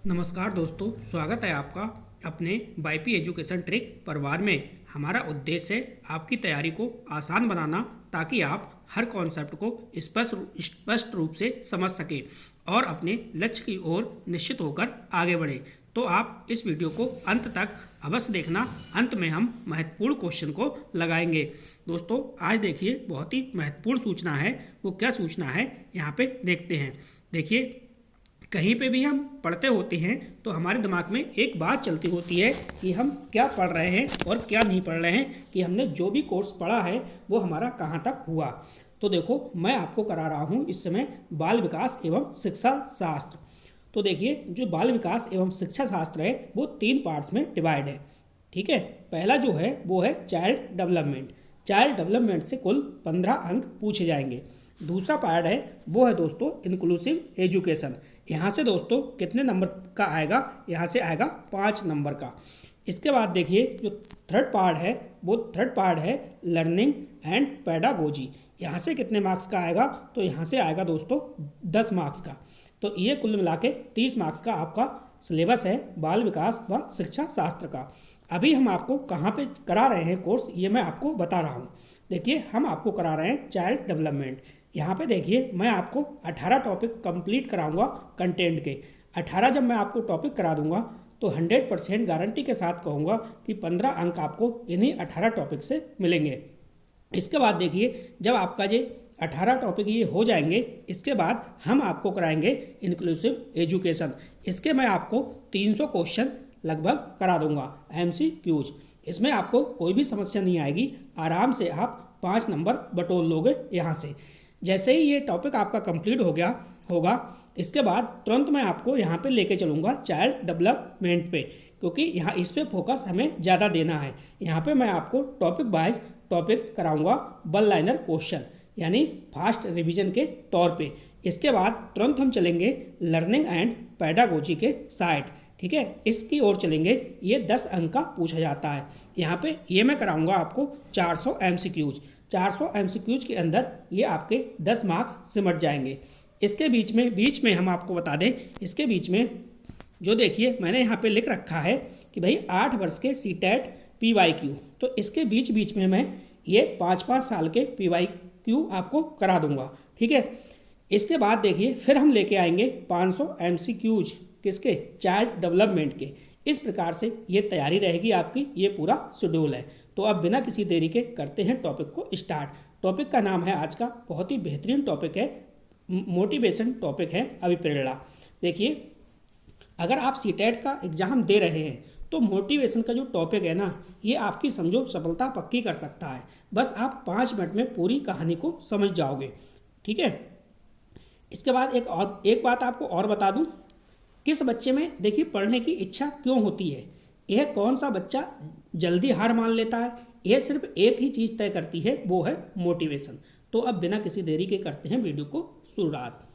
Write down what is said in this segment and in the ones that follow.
नमस्कार दोस्तों, स्वागत है आपका अपने वाईपी एजुकेशन ट्रिक परिवार में। हमारा उद्देश्य है आपकी तैयारी को आसान बनाना ताकि आप हर कॉन्सेप्ट को स्पष्ट रूप से समझ सकें और अपने लक्ष्य की ओर निश्चित होकर आगे बढ़ें। तो आप इस वीडियो को अंत तक अवश्य देखना। अंत में हम महत्वपूर्ण क्वेश्चन को लगाएंगे। दोस्तों, आज देखिए बहुत ही महत्वपूर्ण सूचना है। वो क्या सूचना है यहाँ पे देखते हैं। देखिए, कहीं पे भी हम पढ़ते होते हैं तो हमारे दिमाग में एक बात चलती होती है कि हम क्या पढ़ रहे हैं और क्या नहीं पढ़ रहे हैं, कि हमने जो भी कोर्स पढ़ा है वो हमारा कहाँ तक हुआ। तो देखो, मैं आपको करा रहा हूँ इस समय बाल विकास एवं शिक्षा शास्त्र। तो देखिए, जो बाल विकास एवं शिक्षा शास्त्र है वो 3 पार्ट्स में डिवाइड है। ठीक है, पहला जो है वो है चाइल्ड डेवलपमेंट। चाइल्ड डेवलपमेंट से कुल 15 अंक पूछे जाएंगे। दूसरा पार्ट है वो है दोस्तों इंक्लूसिव एजुकेशन। यहाँ से दोस्तों कितने नंबर का आएगा? यहाँ से आएगा 5 नंबर का। इसके बाद देखिए, जो थर्ड पार्ट है लर्निंग एंड पेडागोजी। यहाँ से कितने मार्क्स का आएगा? तो यहाँ से आएगा दोस्तों 10 मार्क्स का। तो ये कुल मिला के 30 मार्क्स का आपका सिलेबस है बाल विकास व शिक्षा शास्त्र का। अभी हम आपको कहाँ पे करा रहे हैं कोर्स, ये मैं आपको बता रहा हूँ। देखिए, हम आपको करा रहे हैं चाइल्ड डेवलपमेंट। यहाँ पे देखिए, मैं आपको 18 टॉपिक कंप्लीट कराऊंगा कंटेंट के। 18 जब मैं आपको टॉपिक करा दूंगा तो 100% गारंटी के साथ कहूँगा कि 15 अंक आपको इन्हीं 18 टॉपिक से मिलेंगे। इसके बाद देखिए, जब आपका ये 18 टॉपिक ये हो जाएंगे, इसके बाद हम आपको कराएंगे इंक्लूसिव एजुकेशन। इसके मैं आपको 300 क्वेश्चन लगभग करा दूंगा, MCQs। इसमें आपको कोई भी समस्या नहीं आएगी। आराम से आप 5 नंबर बटोर लोगे यहाँ से। जैसे ही ये टॉपिक आपका कंप्लीट हो गया होगा, इसके बाद तुरंत मैं आपको यहाँ पे लेके चलूँगा चाइल्ड डेवलपमेंट पे, क्योंकि यहाँ इस पे फोकस हमें ज़्यादा देना है। यहाँ पे मैं आपको टॉपिक वाइज टॉपिक कराऊँगा वन लाइनर क्वेश्चन, यानी फास्ट रिवीजन के तौर पे। इसके बाद तुरंत हम चलेंगे लर्निंग एंड पेडागोजी के साइड। ठीक है, इसकी ओर चलेंगे। ये 10 अंक का पूछा जाता है। यहाँ पे ये मैं कराऊँगा आपको 400 MCQs। 400 MCQs के अंदर ये आपके 10 मार्क्स सिमट जाएंगे। इसके बीच में हम आपको बता दें, इसके बीच में जो देखिए मैंने यहाँ पे लिख रखा है कि भाई 8 वर्ष के CTET PYQ, तो इसके बीच में मैं ये 5-5 साल के PYQ आपको करा दूंगा। ठीक है, इसके बाद देखिए फिर हम लेके आएंगे 500 MCQs किसके? चाइल्ड डेवलपमेंट के। इस प्रकार से ये तैयारी रहेगी आपकी, ये पूरा शेड्यूल है। तो अब बिना किसी देरी के करते हैं टॉपिक को स्टार्ट। टॉपिक का नाम है आज का, बहुत ही बेहतरीन टॉपिक है, मोटिवेशन टॉपिक है, अभिप्रेरणा। देखिए, अगर आप CTET का एग्ज़ाम दे रहे हैं तो मोटिवेशन का जो टॉपिक है ना, ये आपकी समझो सफलता पक्की कर सकता है। बस आप 5 मिनट में पूरी कहानी को समझ जाओगे। ठीक है, इसके बाद एक बात आपको और बता दूं, किस बच्चे में देखिए पढ़ने की इच्छा क्यों होती है? यह कौन सा बच्चा जल्दी हार मान लेता है? यह सिर्फ एक ही चीज़ तय करती है, वो है मोटिवेशन। तो अब बिना किसी देरी के करते हैं वीडियो को शुरुआत।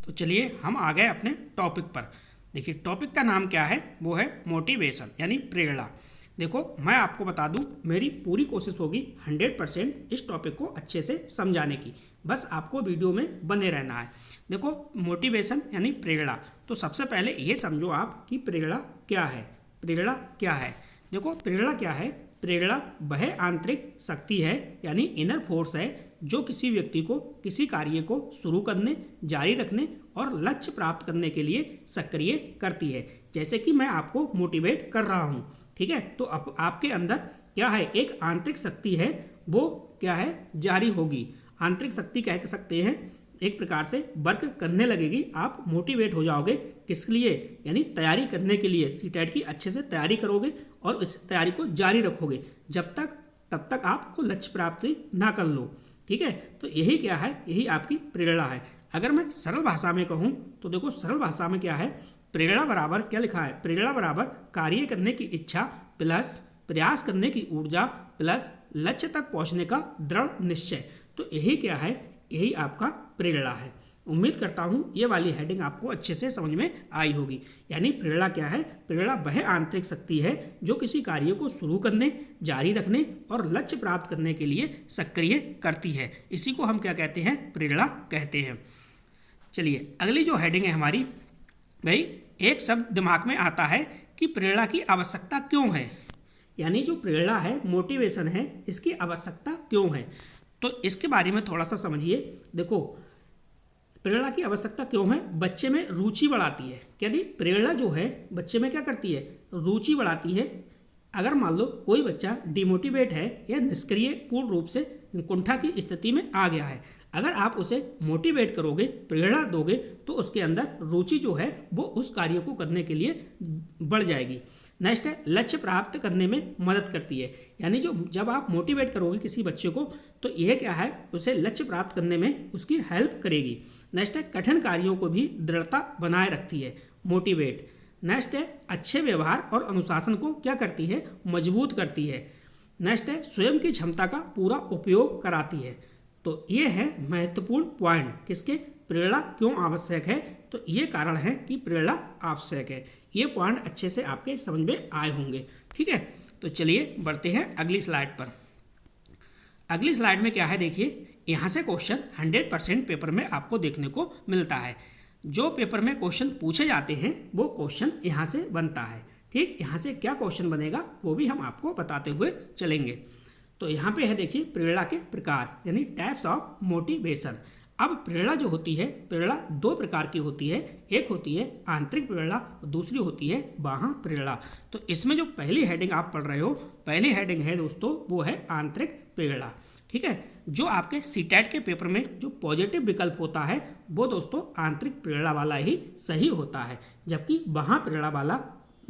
तो चलिए हम आ गए अपने टॉपिक पर। देखिए, टॉपिक का नाम क्या है? वो है मोटिवेशन यानी प्रेरणा। देखो, मैं आपको बता दूं, मेरी पूरी कोशिश होगी 100% इस टॉपिक को अच्छे से समझाने की। बस आपको वीडियो में बने रहना है। देखो, मोटिवेशन यानी प्रेरणा, तो सबसे पहले ये समझो आप कि प्रेरणा क्या है। प्रेरणा क्या है? देखो, प्रेरणा क्या है? प्रेरणा वह आंतरिक शक्ति है, यानी इनर फोर्स है, जो किसी व्यक्ति को किसी कार्य को शुरू करने, जारी रखने और लक्ष्य प्राप्त करने के लिए सक्रिय करती है। जैसे कि मैं आपको मोटिवेट कर रहा हूँ। ठीक है, तो अब आपके अंदर क्या है? एक आंतरिक शक्ति है, वो क्या है? जारी होगी। आंतरिक शक्ति कह सकते हैं, एक प्रकार से वर्क करने लगेगी। आप मोटिवेट हो जाओगे किस लिए? यानी तैयारी करने के लिए। CTET की अच्छे से तैयारी करोगे और इस तैयारी को जारी रखोगे तब तक आपको लक्ष्य प्राप्ति ना कर लो। ठीक है, तो यही क्या है? यही आपकी प्रेरणा है। अगर मैं सरल भाषा में कहूँ तो देखो, सरल भाषा में क्या है? प्रेरणा बराबर क्या लिखा है? प्रेरणा बराबर कार्य करने की इच्छा प्लस प्रयास करने की ऊर्जा प्लस लक्ष्य तक पहुँचने का दृढ़ निश्चय। तो यही क्या है? यही आपका प्रेरणा है। उम्मीद करता हूँ ये वाली हेडिंग आपको अच्छे से समझ में आई होगी। यानी प्रेरणा क्या है? प्रेरणा वह आंतरिक शक्ति है जो किसी कार्य को शुरू करने, जारी रखने और लक्ष्य प्राप्त करने के लिए सक्रिय करती है। इसी को हम क्या कहते हैं? प्रेरणा कहते हैं। चलिए अगली जो हेडिंग है हमारी भाई, एक शब्द दिमाग में आता है कि प्रेरणा की आवश्यकता क्यों है। यानी जो प्रेरणा है, मोटिवेशन है, इसकी आवश्यकता क्यों है, तो इसके बारे में थोड़ा सा समझिए। देखो प्रेरणा की आवश्यकता क्यों है, बच्चे में रुचि बढ़ाती है। यदि प्रेरणा जो है बच्चे में क्या करती है, रुचि बढ़ाती है। अगर मान लो कोई बच्चा डिमोटिवेट है या निष्क्रिय पूर्ण रूप से कुंठा की स्थिति में आ गया है, अगर आप उसे मोटिवेट करोगे, प्रेरणा दोगे, तो उसके अंदर रुचि जो है वो उस कार्य को करने के लिए बढ़ जाएगी। नेक्स्ट है लक्ष्य प्राप्त करने में मदद करती है। यानी जो जब आप मोटिवेट करोगे किसी बच्चे को, तो यह क्या है, उसे लक्ष्य प्राप्त करने में उसकी हेल्प करेगी। नेक्स्ट है कठिन कार्यों को भी दृढ़ता बनाए रखती है, मोटिवेट। नेक्स्ट है अच्छे व्यवहार और अनुशासन को क्या करती है, मजबूत करती है। नेक्स्ट है स्वयं की क्षमता का पूरा उपयोग कराती है। तो ये है महत्वपूर्ण पॉइंट, किसके, प्रेरणा क्यों आवश्यक है। तो ये कारण है कि प्रेरणा आवश्यक है। ये पॉइंट अच्छे से आपके समझ में आए होंगे। ठीक है, तो चलिए बढ़ते हैं अगली स्लाइड पर। अगली स्लाइड में क्या है, देखिए यहाँ से क्वेश्चन 100% पेपर में आपको देखने को मिलता है। जो पेपर में क्वेश्चन पूछे जाते हैं वो क्वेश्चन यहाँ से बनता है। ठीक, यहाँ से क्या क्वेश्चन बनेगा वो भी हम आपको बताते हुए चलेंगे। तो यहाँ पे है देखिए प्रेरणा के प्रकार, यानी टाइप्स ऑफ मोटिवेशन। अब प्रेरणा जो होती है, प्रेरणा दो प्रकार की होती है। एक होती है आंतरिक प्रेरणा, दूसरी होती है बाह्य प्रेरणा। तो इसमें जो पहली हेडिंग आप पढ़ रहे हो, पहली हेडिंग है दोस्तों वो है आंतरिक प्रेरणा। ठीक है, जो आपके सीटेट के पेपर में जो पॉजिटिव विकल्प होता है वो दोस्तों आंतरिक प्रेरणा वाला ही सही होता है, जबकि बाह्य प्रेरणा वाला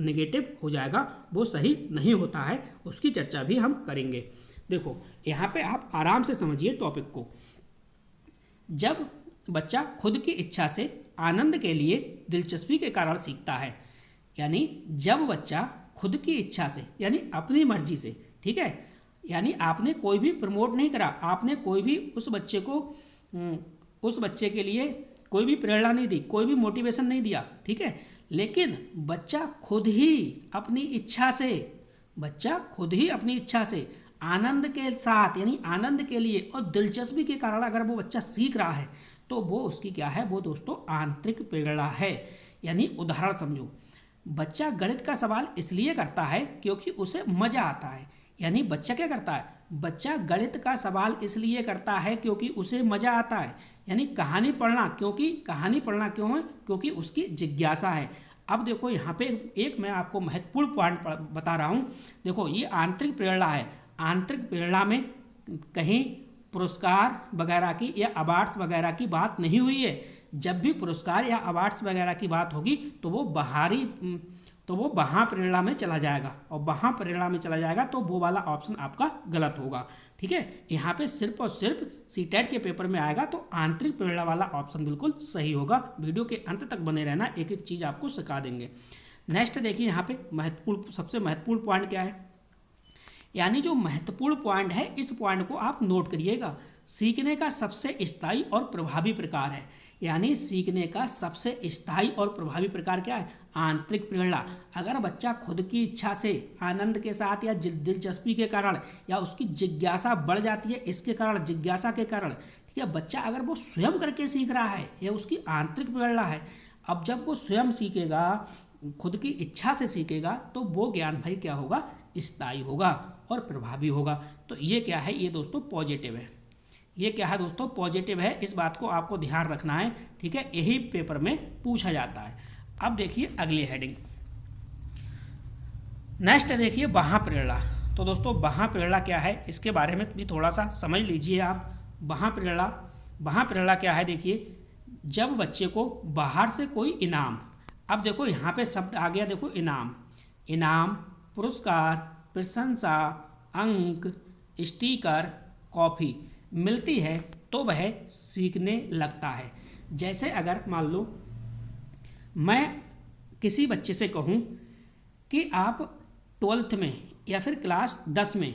नेगेटिव हो जाएगा, वो सही नहीं होता है। उसकी चर्चा भी हम करेंगे। देखो यहाँ पे आप आराम से समझिए टॉपिक को। जब बच्चा खुद की इच्छा से आनंद के लिए दिलचस्पी के कारण सीखता है, यानी जब बच्चा खुद की इच्छा से यानी अपनी मर्जी से, ठीक है, यानी आपने कोई भी प्रमोट नहीं करा, आपने कोई भी उस बच्चे के लिए कोई भी प्रेरणा नहीं दी, कोई भी मोटिवेशन नहीं दिया, ठीक है, लेकिन बच्चा खुद ही अपनी इच्छा से, बच्चा खुद ही अपनी इच्छा से आनंद के साथ यानी आनंद के लिए और दिलचस्पी के कारण अगर वो बच्चा सीख रहा है तो वो उसकी क्या है, वो दोस्तों आंतरिक प्रेरणा है। यानी उदाहरण समझो, बच्चा गणित का सवाल इसलिए करता है क्योंकि उसे मजा आता है। यानी बच्चा क्या करता है, बच्चा गणित का सवाल इसलिए करता है क्योंकि उसे मजा आता है। यानी कहानी पढ़ना क्यों है, क्योंकि उसकी जिज्ञासा है। अब देखो यहाँ पे एक मैं आपको महत्वपूर्ण पॉइंट बता रहा हूँ। देखो ये आंतरिक प्रेरणा है। आंतरिक प्रेरणा में कहीं पुरस्कार वगैरह की या अवार्ड्स वगैरह की बात नहीं हुई है। जब भी पुरस्कार या अवार्ड्स वगैरह की बात होगी तो वो बाह्य प्रेरणा में चला जाएगा, और बाह्य प्रेरणा में चला जाएगा तो वो वाला ऑप्शन आपका गलत होगा। ठीक है, यहाँ पे सिर्फ और सिर्फ सीटेट के पेपर में आएगा तो आंतरिक प्रेरणा वाला ऑप्शन बिल्कुल सही होगा। वीडियो के अंत तक बने रहना, एक एक चीज़ आपको सिखा देंगे। नेक्स्ट देखिए यहाँ पे सबसे महत्वपूर्ण पॉइंट क्या है, यानी जो महत्वपूर्ण पॉइंट है इस पॉइंट को आप नोट करिएगा। सीखने का सबसे स्थायी और प्रभावी प्रकार है। यानी सीखने का सबसे स्थायी और प्रभावी प्रकार क्या है, आंतरिक प्रेरणा। अगर बच्चा खुद की इच्छा से आनंद के साथ या दिलचस्पी के कारण या उसकी जिज्ञासा बढ़ जाती है, इसके कारण, जिज्ञासा के कारण, ठीक है, बच्चा अगर वो स्वयं करके सीख रहा है, यह उसकी आंतरिक प्रेरणा है। अब जब वो स्वयं सीखेगा, खुद की इच्छा से सीखेगा, तो वो ज्ञान भाई क्या होगा, स्थायी होगा और प्रभावी होगा। तो ये क्या है, ये दोस्तों पॉजिटिव है। ये क्या है दोस्तों, पॉजिटिव है। इस बात को आपको ध्यान रखना है। ठीक है, यही पेपर में पूछा जाता है। अब देखिए अगली हेडिंग, नेक्स्ट देखिए बाह्य प्रेरणा। तो दोस्तों बाह्य प्रेरणा क्या है, इसके बारे में भी थोड़ा सा समझ लीजिए आप। बाह्य प्रेरणा क्या है, देखिए जब बच्चे को बाहर से कोई इनाम, अब देखो यहाँ पे शब्द आ गया, देखो इनाम, पुरस्कार, प्रशंसा, अंक, स्टिकर, कॉफी मिलती है तो वह सीखने लगता है। जैसे अगर मान लो मैं किसी बच्चे से कहूँ कि आप 12th में या फिर क्लास 10 में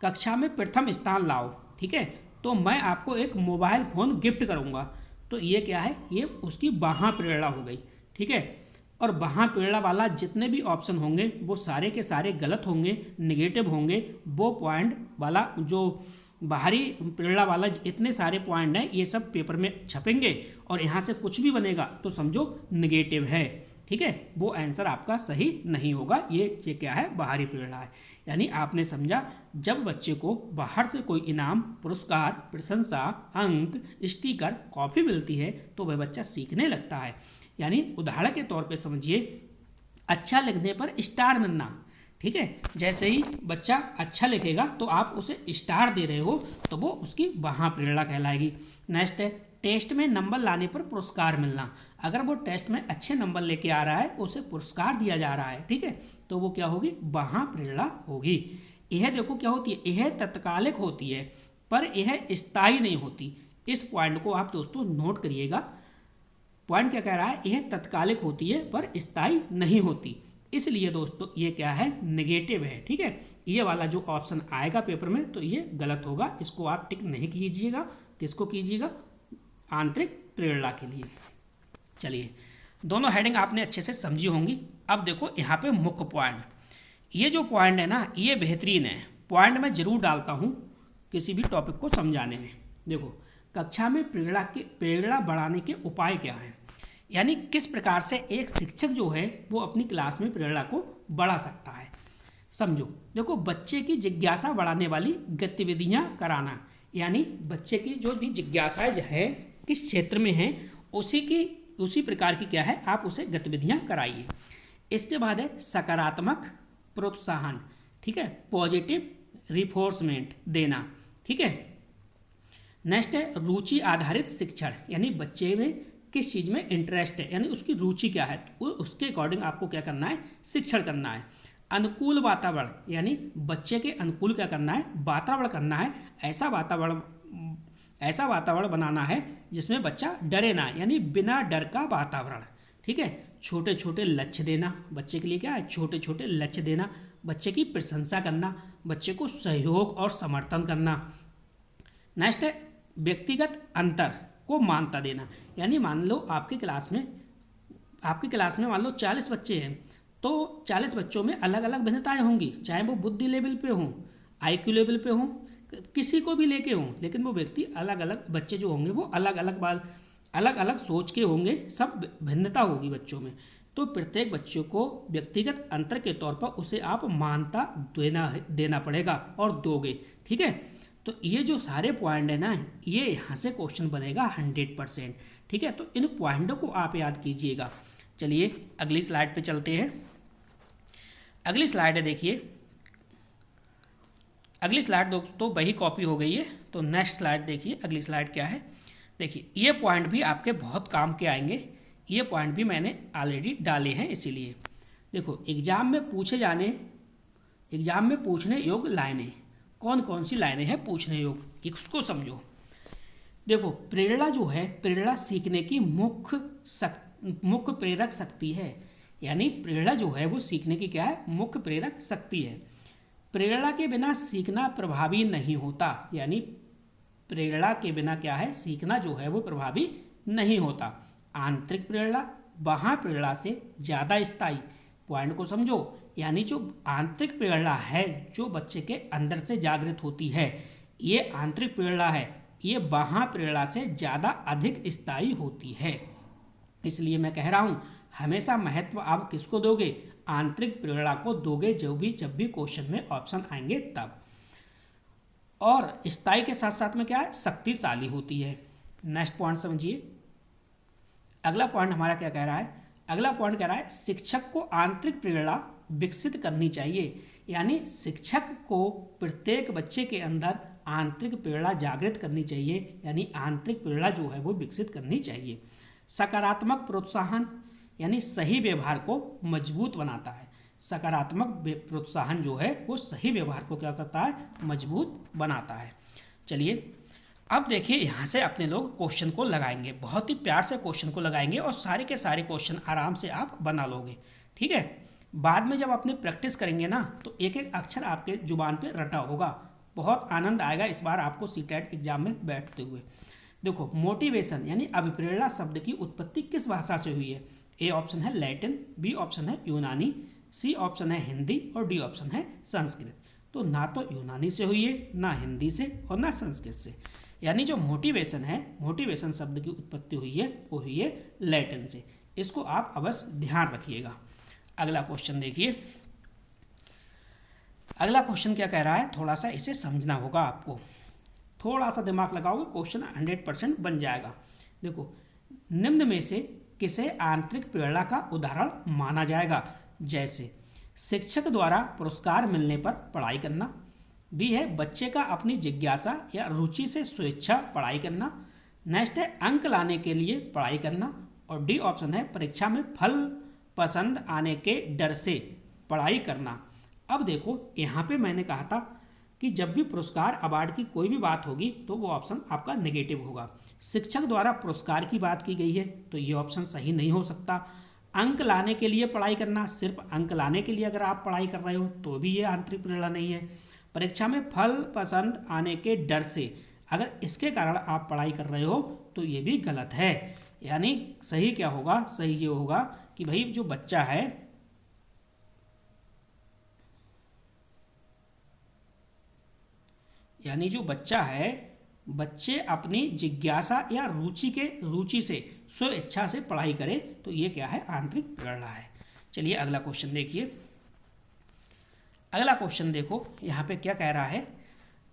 कक्षा में प्रथम स्थान लाओ, ठीक है, तो मैं आपको एक मोबाइल फ़ोन गिफ्ट करूँगा। तो ये क्या है, ये उसकी बाह्य प्रेरणा हो गई। ठीक है, और बाह्य प्रेरणा वाला जितने भी ऑप्शन होंगे वो सारे के सारे गलत होंगे, नेगेटिव होंगे। वो पॉइंट वाला जो बाहरी प्रेरणा वाला इतने सारे पॉइंट हैं, ये सब पेपर में छपेंगे और यहाँ से कुछ भी बनेगा तो समझो नेगेटिव है। ठीक है, वो आंसर आपका सही नहीं होगा। ये क्या है, बाहरी प्रेरणा है। यानी आपने समझा, जब बच्चे को बाहर से कोई इनाम, पुरस्कार, प्रशंसा, अंक, स्टिकर, कॉपी मिलती है तो वह बच्चा सीखने लगता है। यानी उदाहरण के तौर पे समझिए, अच्छा लिखने पर स्टार मिलना। ठीक है, जैसे ही बच्चा अच्छा लिखेगा तो आप उसे स्टार दे रहे हो तो वो उसकी वहाँ प्रेरणा कहलाएगी। नेक्स्ट है, टेस्ट में नंबर लाने पर पुरस्कार मिलना। अगर वो टेस्ट में अच्छे नंबर लेके आ रहा है, उसे पुरस्कार दिया जा रहा है, ठीक है, तो वो क्या होगी, वहाँ प्रेरणा होगी। यह देखो क्या होती है, यह तत्कालिक होती है पर यह स्थायी नहीं होती। इस पॉइंट को आप दोस्तों नोट करिएगा। पॉइंट क्या कह रहा है, यह तत्कालिक होती है पर स्थायी नहीं होती। इसलिए दोस्तों ये क्या है, नेगेटिव है। ठीक है, ये वाला जो ऑप्शन आएगा पेपर में तो ये गलत होगा, इसको आप टिक नहीं कीजिएगा। किसको कीजिएगा, आंतरिक प्रेरणा के लिए। चलिए, दोनों हेडिंग आपने अच्छे से समझी होंगी। अब देखो यहाँ पे मुख्य पॉइंट, ये जो पॉइंट है ना, ये बेहतरीन है। पॉइंट मैं जरूर डालता हूँ किसी भी टॉपिक को समझाने में। देखो, कक्षा में प्रेरणा बढ़ाने के उपाय क्या हैं, यानी किस प्रकार से एक शिक्षक जो है वो अपनी क्लास में प्रेरणा को बढ़ा सकता है। समझो, देखो, बच्चे की जिज्ञासा बढ़ाने वाली गतिविधियां कराना, यानी बच्चे की जो भी जिज्ञासा है किस क्षेत्र में है उसी प्रकार की क्या है, आप उसे गतिविधियां कराइए। इसके बाद है सकारात्मक प्रोत्साहन। ठीक है, पॉजिटिव रिफोर्समेंट देना। ठीक है, नेक्स्ट है रुचि आधारित शिक्षण, यानी बच्चे में किस चीज़ में इंटरेस्ट है, यानी उसकी रुचि क्या है, उसके अकॉर्डिंग आपको क्या करना है, शिक्षण करना है। अनुकूल वातावरण, यानी बच्चे के अनुकूल क्या करना है, वातावरण करना है। ऐसा वातावरण बनाना है जिसमें बच्चा डरे ना, यानी बिना डर का वातावरण। ठीक है, छोटे छोटे लक्ष्य देना, बच्चे के लिए क्या है, छोटे छोटे लक्ष्य देना। बच्चे की प्रशंसा करना, बच्चे को सहयोग और समर्थन करना। नेक्स्ट है व्यक्तिगत अंतर को मान्यता देना, यानी मान लो आपकी क्लास में मान लो 40 बच्चे हैं, तो 40 बच्चों में अलग अलग भिन्नताएं होंगी, चाहे वो बुद्धि लेवल पे हों, IQ लेवल पे हों, किसी को भी लेके हों, लेकिन वो व्यक्ति अलग अलग बच्चे जो होंगे वो अलग अलग सोच के होंगे, सब भिन्नता होगी बच्चों में। तो प्रत्येक बच्चों को व्यक्तिगत अंतर के तौर पर उसे आप मान्यता देना पड़ेगा और दोगे। ठीक है, तो ये जो सारे पॉइंट है ना, ये यहाँ से क्वेश्चन बनेगा 100%। ठीक है, तो इन पॉइंटों को आप याद कीजिएगा। चलिए अगली स्लाइड पे चलते हैं। अगली स्लाइड है, देखिए अगली स्लाइड दोस्तों वही कॉपी हो गई है, तो नेक्स्ट स्लाइड देखिए। अगली स्लाइड क्या है, देखिए ये पॉइंट भी आपके बहुत काम के आएंगे। ये पॉइंट भी मैंने ऑलरेडी डाले हैं, इसीलिए देखो, एग्जाम में पूछने योग्य लाइनें, कौन कौन सी लाइनें हैं पूछने योग्य, इसको समझो। देखो, प्रेरणा जो है, प्रेरणा सीखने की मुख्य प्रेरक शक्ति है, यानी प्रेरणा जो है वो सीखने की क्या है, मुख्य प्रेरक शक्ति है। प्रेरणा के बिना सीखना प्रभावी नहीं होता, यानी प्रेरणा के बिना क्या है, सीखना जो है वो प्रभावी नहीं होता। आंतरिक प्रेरणा बाह्य प्रेरणा से ज़्यादा स्थायी। पॉइंट को समझो, यानी जो आंतरिक प्रेरणा है जो बच्चे के अंदर से जागृत होती है, ये आंतरिक प्रेरणा है, ये बाह्य प्रेरणा से ज़्यादा अधिक स्थायी होती है। इसलिए मैं कह रहा हूँ, हमेशा महत्व आप किसको दोगे, आंतरिक प्रेरणा को दोगे, जब भी क्वेश्चन में ऑप्शन आएंगे तब। और स्थायी के साथ साथ में क्या है, शक्तिशाली होती है। नेक्स्ट पॉइंट समझिए। अगला पॉइंट हमारा क्या कह रहा है, अगला पॉइंट कह रहा है शिक्षक को आंतरिक प्रेरणा विकसित करनी चाहिए, यानी शिक्षक को प्रत्येक बच्चे के अंदर आंतरिक प्रेरणा जागृत करनी चाहिए, यानी आंतरिक प्रेरणा जो है वो विकसित करनी चाहिए। सकारात्मक प्रोत्साहन, यानी सही व्यवहार को मजबूत बनाता है। सकारात्मक प्रोत्साहन जो है वो सही व्यवहार को क्या करता है, मजबूत बनाता है। चलिए अब देखिए, यहाँ से अपने लोग क्वेश्चन को लगाएंगे, बहुत ही प्यार से क्वेश्चन को लगाएंगे और सारे के सारे क्वेश्चन आराम से आप बना लोगे। ठीक है, बाद में जब अपने प्रैक्टिस करेंगे ना, तो एक एक अक्षर आपके जुबान पे रटा होगा, बहुत आनंद आएगा इस बार आपको सीटेट एग्जाम में बैठते हुए। देखो, मोटिवेशन यानी अभिप्रेरणा शब्द की उत्पत्ति किस भाषा से हुई है। ए ऑप्शन है लैटिन, बी ऑप्शन है यूनानी, सी ऑप्शन है हिंदी और डी ऑप्शन है संस्कृत। तो ना तो यूनानी से हुई है, ना हिंदी से और ना संस्कृत से। यानी जो मोटिवेशन है, मोटिवेशन शब्द की उत्पत्ति हुई है वो हुई है लैटिन से। इसको आप अवश्य ध्यान रखिएगा। अगला क्वेश्चन देखिए। अगला क्वेश्चन क्या कह रहा है, थोड़ा सा इसे समझना होगा आपको, थोड़ा सा दिमाग लगाओगे क्वेश्चन 100% बन जाएगा। देखो, निम्न में से किसे आंतरिक प्रेरणा का उदाहरण माना जाएगा? जैसे शिक्षक द्वारा पुरस्कार मिलने पर पढ़ाई करना, बी है बच्चे का अपनी जिज्ञासा या रुचि से स्वेच्छा पढ़ाई करना, नेक्स्ट है अंक लाने के लिए पढ़ाई करना, और डी ऑप्शन है परीक्षा में फल पसंद आने के डर से पढ़ाई करना। अब देखो, यहाँ पे मैंने कहा था कि जब भी पुरस्कार अवार्ड की कोई भी बात होगी तो वो ऑप्शन आपका नेगेटिव होगा। शिक्षक द्वारा पुरस्कार की बात की गई है तो ये ऑप्शन सही नहीं हो सकता। अंक लाने के लिए पढ़ाई करना, सिर्फ अंक लाने के लिए अगर आप पढ़ाई कर रहे हो तो भी ये आंतरिक प्रेरणा नहीं है। परीक्षा में फल पसंद आने के डर से, अगर इसके कारण आप पढ़ाई कर रहे हो तो ये भी गलत है। यानी सही क्या होगा, सही ये होगा कि भाई जो बच्चा है, यानी जो बच्चा है, बच्चे अपनी जिज्ञासा या रुचि से स्व इच्छा से पढ़ाई करे तो ये क्या है, आंतरिक प्रेरणा है। चलिए अगला क्वेश्चन देखिए। अगला क्वेश्चन देखो यहाँ पे क्या कह रहा है।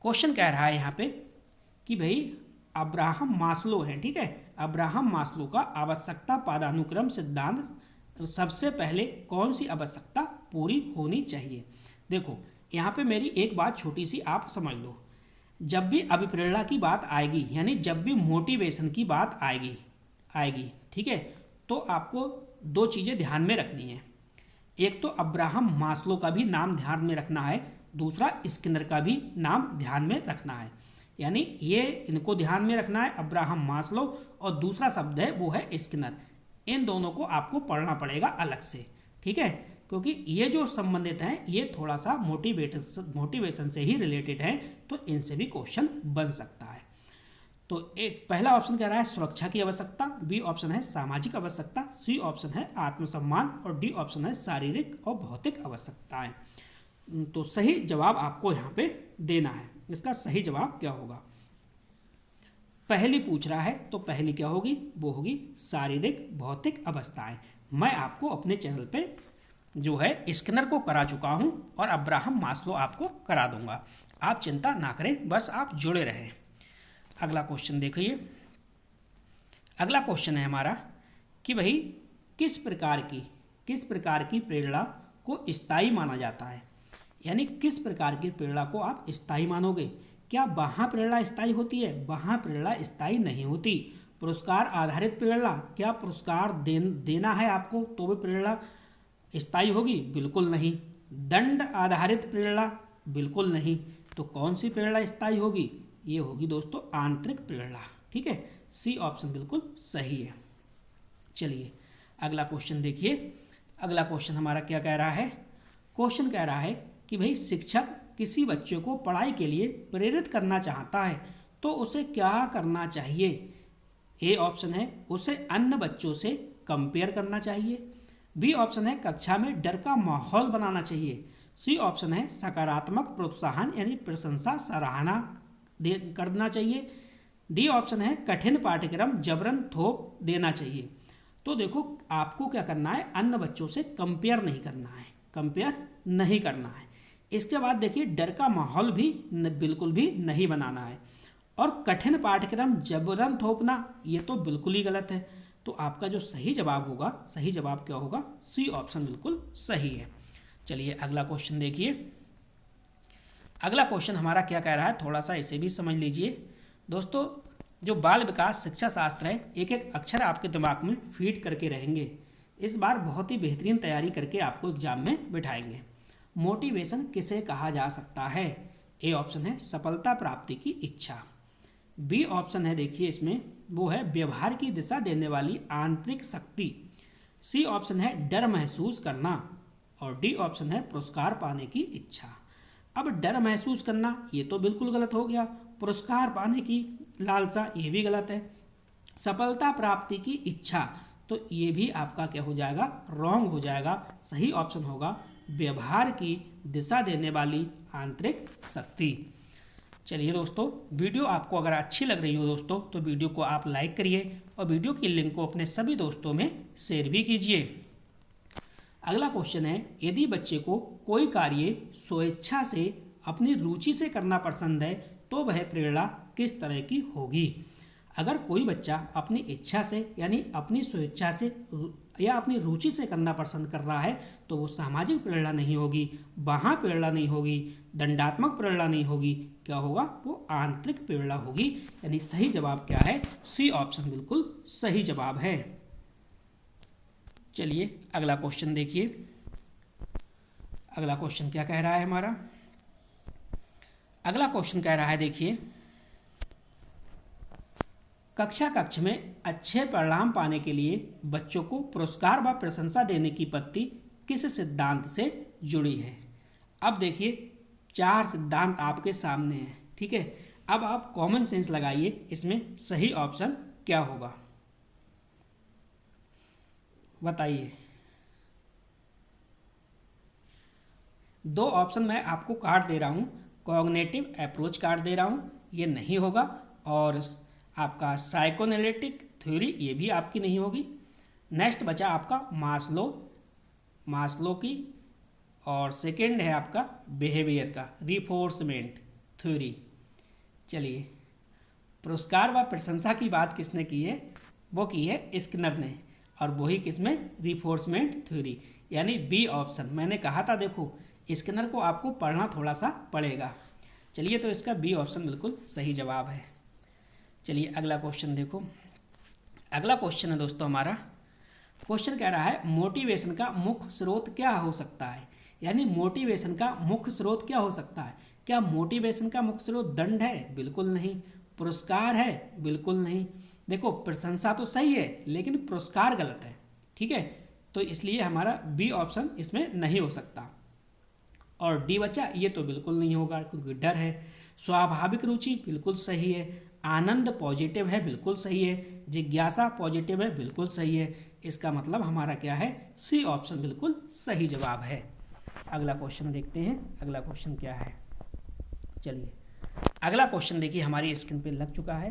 क्वेश्चन कह रहा है यहाँ पे कि भाई अब्राहम मास्लो है, ठीक है, अब्राहम मास्लो का आवश्यकता पदानुक्रम सिद्धांत सबसे पहले कौन सी आवश्यकता पूरी होनी चाहिए? देखो यहाँ पे मेरी एक बात छोटी सी आप समझ लो, जब भी अभिप्रेरणा की बात आएगी, यानी जब भी मोटिवेशन की बात आएगी, ठीक है, तो आपको दो चीज़ें ध्यान में रखनी है। एक तो अब्राहम मास्लो का भी नाम ध्यान में रखना है, दूसरा स्किनर का भी नाम ध्यान में रखना है। यानी ये इनको ध्यान में रखना है, अब्राहम मास्लो, और दूसरा शब्द है वो है स्किनर। इन दोनों को आपको पढ़ना पड़ेगा अलग से, ठीक है, क्योंकि ये जो संबंधित हैं ये थोड़ा सा मोटिवेशन से ही रिलेटेड है, तो इनसे भी क्वेश्चन बन सकता है। तो एक पहला ऑप्शन कह रहा है सुरक्षा की आवश्यकता, बी ऑप्शन है सामाजिक आवश्यकता, सी ऑप्शन है आत्मसम्मान, और डी ऑप्शन है शारीरिक और भौतिक आवश्यकताएं। तो सही जवाब आपको यहाँ पे देना है। इसका सही जवाब क्या होगा? पहली पूछ रहा है तो पहली क्या होगी, वो होगी शारीरिक भौतिक अवस्थाएं। मैं आपको अपने चैनल पे जो है स्किनर को करा चुका हूँ और अब्राहम मास्लो आपको करा दूंगा, आप चिंता ना करें, बस आप जुड़े रहें। अगला क्वेश्चन देखिए। अगला क्वेश्चन है हमारा कि भाई किस प्रकार की प्रेरणा को स्थायी माना जाता है? यानी किस प्रकार की प्रेरणा को आप स्थायी मानोगे? क्या वहाँ प्रेरणा स्थायी होती है? वहाँ प्रेरणा स्थायी नहीं होती। पुरस्कार आधारित प्रेरणा, क्या पुरस्कार देना है आपको तो भी प्रेरणा स्थायी होगी? बिल्कुल नहीं। दंड आधारित प्रेरणा, बिल्कुल नहीं। तो कौन सी प्रेरणा स्थायी होगी? ये होगी दोस्तों आंतरिक प्रेरणा, ठीक है, सी ऑप्शन बिल्कुल सही है। चलिए अगला क्वेश्चन देखिए। अगला क्वेश्चन हमारा क्या कह रहा है? क्वेश्चन कह रहा है कि भाई शिक्षक किसी बच्चे को पढ़ाई के लिए प्रेरित करना चाहता है तो उसे क्या करना चाहिए? ए ऑप्शन है उसे अन्य बच्चों से कंपेयर करना चाहिए, बी ऑप्शन है कक्षा में डर का माहौल बनाना चाहिए, सी ऑप्शन है सकारात्मक प्रोत्साहन यानी प्रशंसा सराहना करना चाहिए, डी ऑप्शन है कठिन पाठ्यक्रम जबरन थोप देना चाहिए। तो देखो आपको क्या करना है, अन्य बच्चों से कंपेयर नहीं करना है, कंपेयर नहीं करना है। इसके बाद देखिए डर का माहौल भी बिल्कुल भी नहीं बनाना है, और कठिन पाठ्यक्रम जबरन थोपना ये तो बिल्कुल ही गलत है। तो आपका जो सही जवाब होगा, सही जवाब क्या होगा? सी ऑप्शन बिल्कुल सही है। चलिए अगला क्वेश्चन देखिए। अगला क्वेश्चन हमारा क्या कह रहा है, थोड़ा सा इसे भी समझ लीजिए दोस्तों। जो बाल विकास शिक्षा शास्त्र है, एक एक अक्षर आपके दिमाग में फीड करके रहेंगे। इस बार बहुत ही बेहतरीन तैयारी करके आपको एग्जाम में बिठाएंगे। मोटिवेशन किसे कहा जा सकता है? ए ऑप्शन है सफलता प्राप्ति की इच्छा, बी ऑप्शन है देखिए इसमें वो है व्यवहार की दिशा देने वाली आंतरिक शक्ति, सी ऑप्शन है डर महसूस करना, और डी ऑप्शन है पुरस्कार पाने की इच्छा। अब डर महसूस करना ये तो बिल्कुल गलत हो गया, पुरस्कार पाने की लालसा ये भी गलत है, सफलता प्राप्ति की इच्छा तो ये भी आपका क्या हो जाएगा, रॉन्ग हो जाएगा। सही ऑप्शन होगा व्यवहार की दिशा देने वाली आंतरिक शक्ति। चलिए दोस्तों, वीडियो आपको अगर अच्छी लग रही हो दोस्तों तो वीडियो को आप लाइक करिए और वीडियो की लिंक को अपने सभी दोस्तों में शेयर भी कीजिए। अगला क्वेश्चन है, यदि बच्चे को कोई कार्य स्वेच्छा से अपनी रुचि से करना पसंद है तो वह प्रेरणा किस तरह की होगी। अगर कोई बच्चा अपनी इच्छा से यानी अपनी स्वेच्छा से या अपनी रुचि से करना पसंद कर रहा है तो वो सामाजिक प्रेरणा नहीं होगी, बाह्य प्रेरणा नहीं होगी, दंडात्मक प्रेरणा नहीं होगी, क्या होगा, वो आंतरिक प्रेरणा होगी। यानी सही जवाब क्या है, सी ऑप्शन बिल्कुल सही जवाब है। चलिए अगला क्वेश्चन देखिए। अगला क्वेश्चन क्या कह रहा है हमारा। अगला क्वेश्चन कह रहा है, देखिए, कक्ष में अच्छे परिणाम पाने के लिए बच्चों को पुरस्कार व प्रशंसा देने की पद्धति किस सिद्धांत से जुड़ी है। अब देखिए 4 सिद्धांत आपके सामने हैं, ठीक है। अब आप कॉमन सेंस लगाइए, इसमें सही ऑप्शन क्या होगा बताइए। 2 ऑप्शन मैं आपको कार्ड दे रहा हूँ, कॉग्निटिव अप्रोच कार्ड दे रहा हूँ, ये नहीं होगा, और आपका साइकोएनालिटिक थ्योरी ये भी आपकी नहीं होगी। नेक्स्ट बचा आपका मास्लो की, और सेकंड है आपका बिहेवियर का रिफोर्समेंट थ्योरी। चलिए, पुरस्कार व प्रशंसा की बात किसने की है, वो की है स्किनर ने, और वही किसमें, रिफोर्समेंट थ्योरी, यानी बी ऑप्शन। मैंने कहा था देखो, स्किनर को आपको पढ़ना थोड़ा सा पड़ेगा। चलिए, तो इसका बी ऑप्शन बिल्कुल सही जवाब है। चलिए अगला क्वेश्चन देखो। अगला क्वेश्चन है दोस्तों हमारा, क्वेश्चन कह रहा है मोटिवेशन का मुख्य स्रोत क्या हो सकता है। यानी मोटिवेशन का मुख्य स्रोत क्या हो सकता है। क्या मोटिवेशन का मुख्य स्रोत दंड है, बिल्कुल नहीं। पुरस्कार है, बिल्कुल नहीं। देखो, प्रशंसा तो सही है लेकिन पुरस्कार गलत है, ठीक है, तो इसलिए हमारा बी ऑप्शन इसमें नहीं हो सकता। और डी बचा, ये तो बिल्कुल नहीं होगा क्योंकि डर है। स्वाभाविक रुचि बिल्कुल सही है, आनंद पॉजिटिव है, बिल्कुल सही है, जिज्ञासा पॉजिटिव है, बिल्कुल सही है। इसका मतलब हमारा क्या है, सी ऑप्शन बिल्कुल सही जवाब है। अगला क्वेश्चन देखते हैं, अगला क्वेश्चन क्या है। चलिए अगला क्वेश्चन देखिए, हमारी स्क्रीन पे लग चुका है।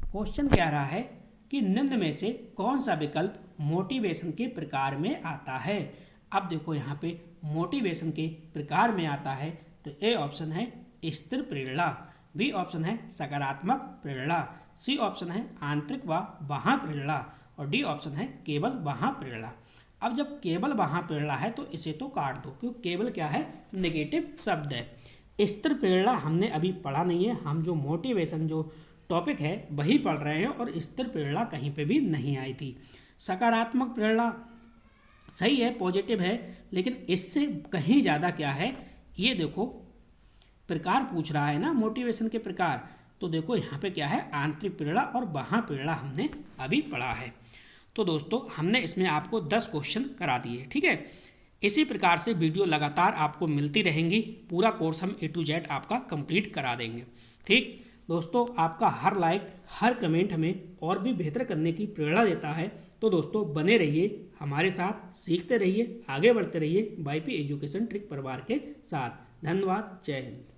क्वेश्चन कह रहा है कि निम्न में से कौन सा विकल्प मोटिवेशन के प्रकार में आता है। अब देखो यहाँ पे मोटिवेशन के प्रकार में आता है तो ए ऑप्शन है स्थिर प्रेरणा, बी ऑप्शन है सकारात्मक प्रेरणा, सी ऑप्शन है आंतरिक व बाह्य प्रेरणा, और डी ऑप्शन है केवल बाह्य प्रेरणा। अब जब केवल बाह्य प्रेरणा है तो इसे तो काट दो, क्योंकि केवल क्या है, नेगेटिव शब्द है। स्थिर प्रेरणा हमने अभी पढ़ा नहीं है, हम जो मोटिवेशन जो टॉपिक है वही पढ़ रहे हैं, और स्थिर प्रेरणा कहीं पे भी नहीं आई थी। सकारात्मक प्रेरणा सही है, पॉजिटिव है, लेकिन इससे कहीं ज़्यादा क्या है, ये देखो प्रकार पूछ रहा है ना मोटिवेशन के प्रकार, तो देखो यहाँ पे क्या है, आंतरिक प्रेरणा और बाह्य प्रेरणा हमने अभी पढ़ा है। तो दोस्तों हमने इसमें आपको 10 क्वेश्चन करा दिए, ठीक है। इसी प्रकार से वीडियो लगातार आपको मिलती रहेंगी, पूरा कोर्स हम A to Z आपका कंप्लीट करा देंगे, ठीक दोस्तों। आपका हर लाइक, हर कमेंट हमें और भी बेहतर करने की प्रेरणा देता है। तो दोस्तों बने रहिए हमारे साथ, सीखते रहिए, आगे बढ़ते रहिए YP एजुकेशन ट्रिक परिवार के साथ। धन्यवाद, जय हिंद।